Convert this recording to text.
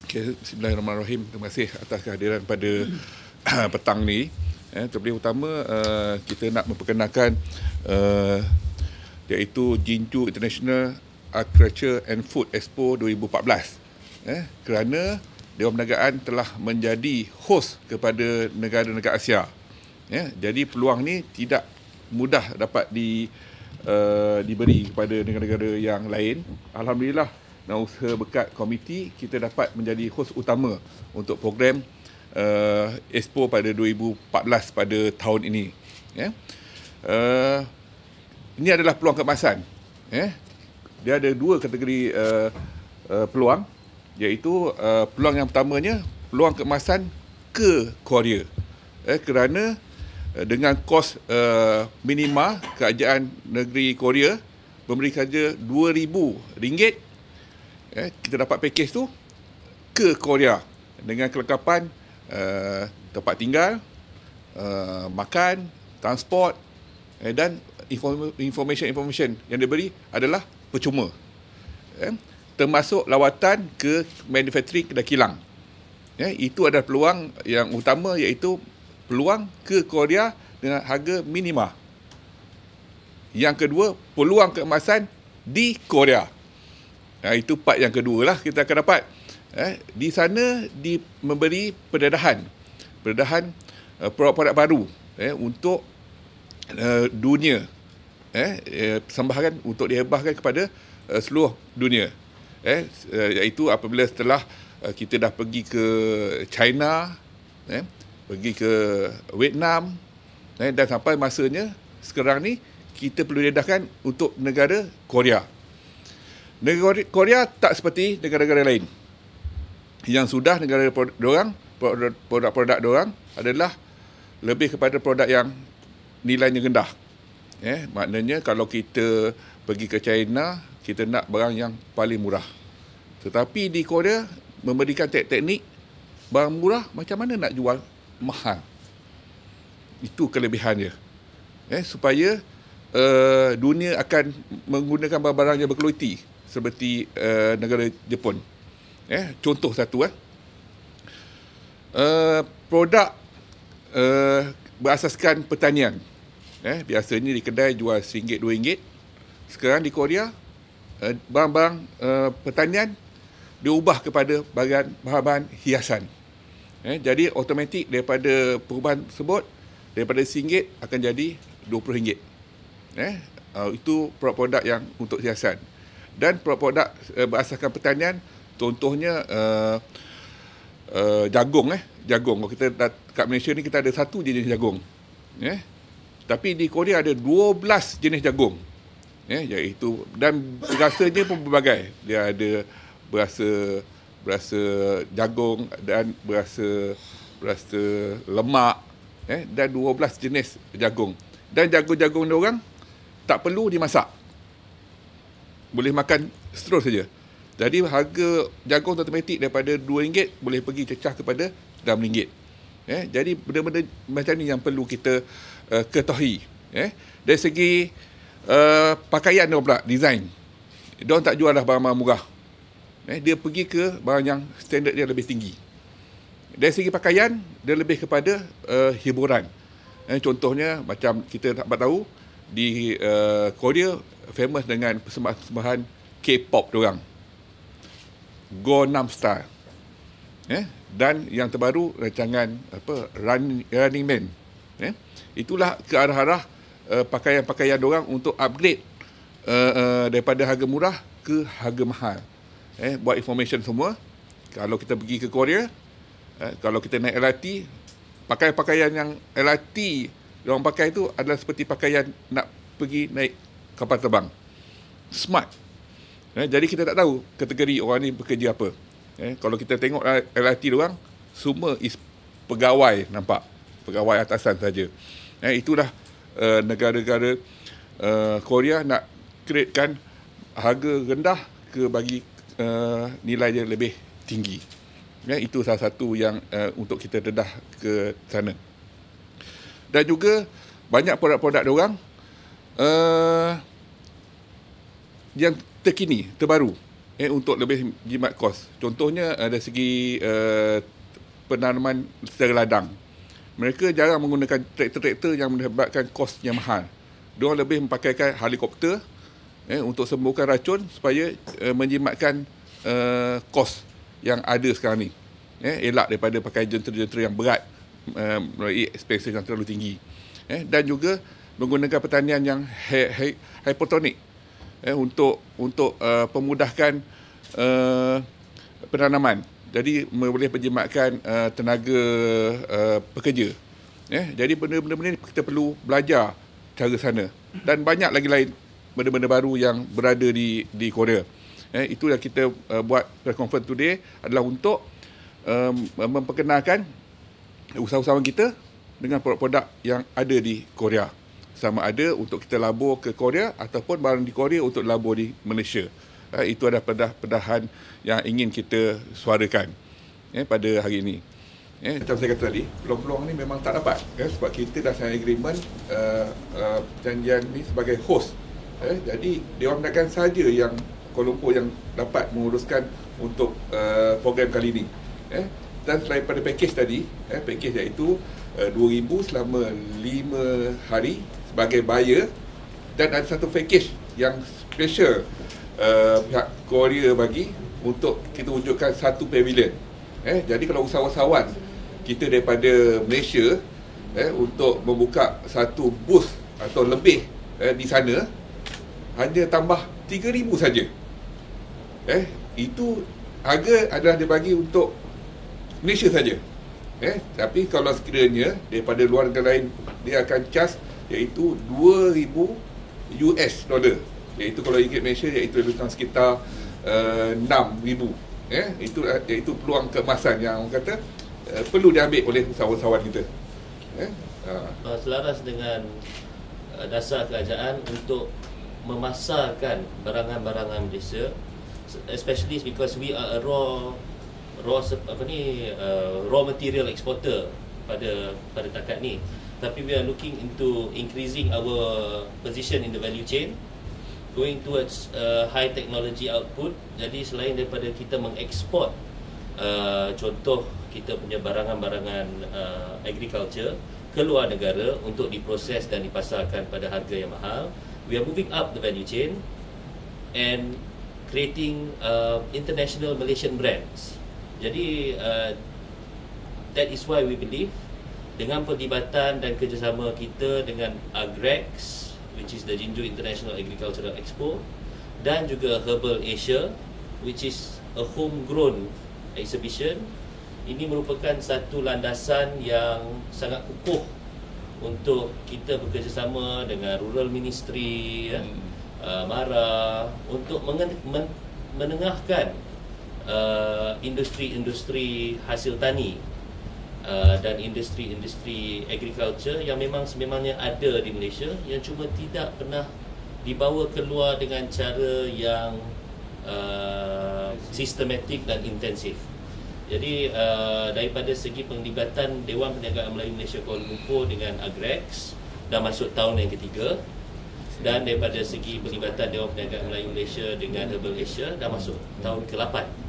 Okay, Bismillahirrahmanirrahim. Terima kasih atas kehadiran pada petang ni. Terlebih utama kita nak memperkenalkan iaitu Jinju International Agriculture and Food Expo 2014. Kerana Dewan Perniagaan telah menjadi host kepada negara-negara Asia. Jadi peluang ni tidak mudah dapat diberi kepada negara-negara yang lain. Alhamdulillah, dan usaha berkat komiti, kita dapat menjadi hos utama untuk program Expo pada 2014 pada tahun ini. Ini adalah peluang keemasan. Dia ada dua kategori peluang, iaitu peluang yang pertamanya, peluang keemasan ke Korea. Kerana dengan kos minima, kerajaan negeri Korea memberi saja RM2,000, kita dapat package tu ke Korea dengan kelengkapan tempat tinggal, makan, transport, dan information yang diberi adalah percuma. Termasuk lawatan ke manufacturing kedai kilang. Itu adalah peluang yang utama, iaitu peluang ke Korea dengan harga minima. Yang kedua, peluang keemasan di Korea. Itu part yang kedua lah kita akan dapat. Di sana memberi pendedahan produk-produk baru untuk dunia. Persembahan untuk dihebahkan kepada seluruh dunia. Iaitu apabila setelah kita dah pergi ke China, pergi ke Vietnam, dan sampai masanya sekarang ni kita perlu dedahkan untuk negara Korea. Negara Korea tak seperti negara-negara lain. Yang sudah negara diorang, produk-produk diorang adalah lebih kepada produk yang nilainya rendah. Maknanya kalau kita pergi ke China, kita nak barang yang paling murah. Tetapi di Korea memberikan teknik barang murah, macam mana nak jual mahal. Itu kelebihannya. Supaya dunia akan menggunakan barang-barang yang berkualiti seperti negara Jepun. Contoh satu, produk berasaskan pertanian. Biasanya di kedai jual RM1, RM2. Sekarang di Korea, barang-barang pertanian diubah kepada bahan-bahan hiasan. Jadi automatik daripada perubahan tersebut, daripada RM1 akan jadi RM20. Itu produk-produk yang untuk hiasan. Dan produk-produk berasaskan pertanian, contohnya jagung. Jagung. Kalau kita kat Malaysia ni kita ada satu jenis jagung. Tapi di Korea ada 12 jenis jagung. Iaitu, dan rasanya pun berbagai. Dia ada berasa jagung dan berasa lemak, dan 12 jenis jagung. Dan jagung-jagung diorang tak perlu dimasak. Boleh makan terus saja. Jadi harga jagung automatik daripada RM2 boleh pergi cecah kepada RM6. Jadi benda-benda macam ni yang perlu kita ketahui. Dari segi pakaian dia pula, design. Dia tak jual dah barang-barang murah. Dia pergi ke barang yang standard dia lebih tinggi. Dari segi pakaian, dia lebih kepada hiburan. Contohnya macam kita dapat tahu di Korea famous dengan persembahan K-pop diorang, Gangnam Style. Dan yang terbaru rancangan Running Man. Itulah ke arah-arah pakaian-pakaian diorang untuk upgrade daripada harga murah ke harga mahal. Buat information semua, kalau kita pergi ke Korea, kalau kita naik LRT, pakaian-pakaian yang LRT diorang pakai itu adalah seperti pakaian nak pergi naik kapal terbang. Smart. Jadi kita tak tahu kategori orang ni bekerja apa. Kalau kita tengok LRT diorang, semua is pegawai, nampak. Pegawai atasan saja. Itulah negara-negara Korea nak createkan harga rendah ke bagi nilai dia lebih tinggi. Itu salah satu yang untuk kita dedah ke sana. Dan juga banyak produk-produk diorang yang terkini, terbaru. untuk lebih jimat kos. Contohnya dari segi penanaman secara ladang. Mereka jarang menggunakan traktor-traktor yang menyebabkan kos yang mahal. Diorang lebih memakaikan helikopter untuk sembuhkan racun supaya menjimatkan kos yang ada sekarang ni. Elak daripada pakai jentera-jentera yang berat melalui expenses yang terlalu tinggi. Dan juga menggunakan pertanian yang hidroponik untuk pemudahkan penanaman. Jadi boleh menjimatkan tenaga pekerja. Jadi benda-benda ni kita perlu belajar cara sana. Dan banyak lagi lain benda-benda baru yang berada di Korea. Itu yang kita buat press conference today adalah untuk memperkenalkan usahawan kita dengan produk-produk yang ada di Korea. Sama ada untuk kita labur ke Korea ataupun barang di Korea untuk labur di Malaysia. Itu adalah pedahan yang ingin kita suarakan pada hari ini. Macam saya kata tadi, peluang-peluang ni memang tak dapat sebab kita dah sign agreement perjanjian ni sebagai host. Jadi Dewan Perdagangan sahaja yang Kuala Lumpur yang dapat menguruskan untuk program kali ini. Dan selain pada package tadi, package iaitu 2,000 selama 5 hari sebagai buyer, dan ada satu package yang special pihak Korea bagi untuk kita wujudkan satu pavilion. Jadi kalau usahawan-usahawan kita daripada Malaysia untuk membuka satu booth atau lebih di sana, hanya tambah 3,000 saja. Itu harga adalah dibagi untuk Malaysia saja. Tapi kalau sekiranya daripada luar negara lain, dia akan charge iaitu 2,000 US dollar. Iaitu kalau ringgit Malaysia iaitu lebih kurang sekitar 6,000. Iaitu peluang keemasan yang orang kata perlu diambil oleh usahawan-usahawan kita. Selaras dengan dasar kerajaan untuk memasarkan barangan-barangan Malaysia, especially because we are a raw material exporter pada takat ni. Tapi we are looking into increasing our position in the value chain, going towards high technology output. Jadi selain daripada kita mengeksport contoh kita punya barangan-barangan agriculture ke luar negara untuk diproses dan dipasarkan pada harga yang mahal, we are moving up the value chain and creating international Malaysian brands. Jadi that is why we believe dengan perlibatan dan kerjasama kita dengan Agrex, which is the Jinju International Agricultural Expo, dan juga Herbal Asia, which is a homegrown exhibition, ini merupakan satu landasan yang sangat kukuh untuk kita bekerjasama dengan Rural Ministry, MARA, untuk menengahkan industri-industri hasil tani dan industri-industri agriculture yang sememangnya ada di Malaysia, yang cuma tidak pernah dibawa keluar dengan cara yang sistematik dan intensif. Jadi daripada segi penglibatan Dewan Perniagaan Melayu Malaysia Kuala Lumpur dengan Agrex dah masuk tahun yang ketiga, dan daripada segi penglibatan Dewan Perniagaan Melayu Malaysia dengan Herbal Asia dah masuk tahun ke-8.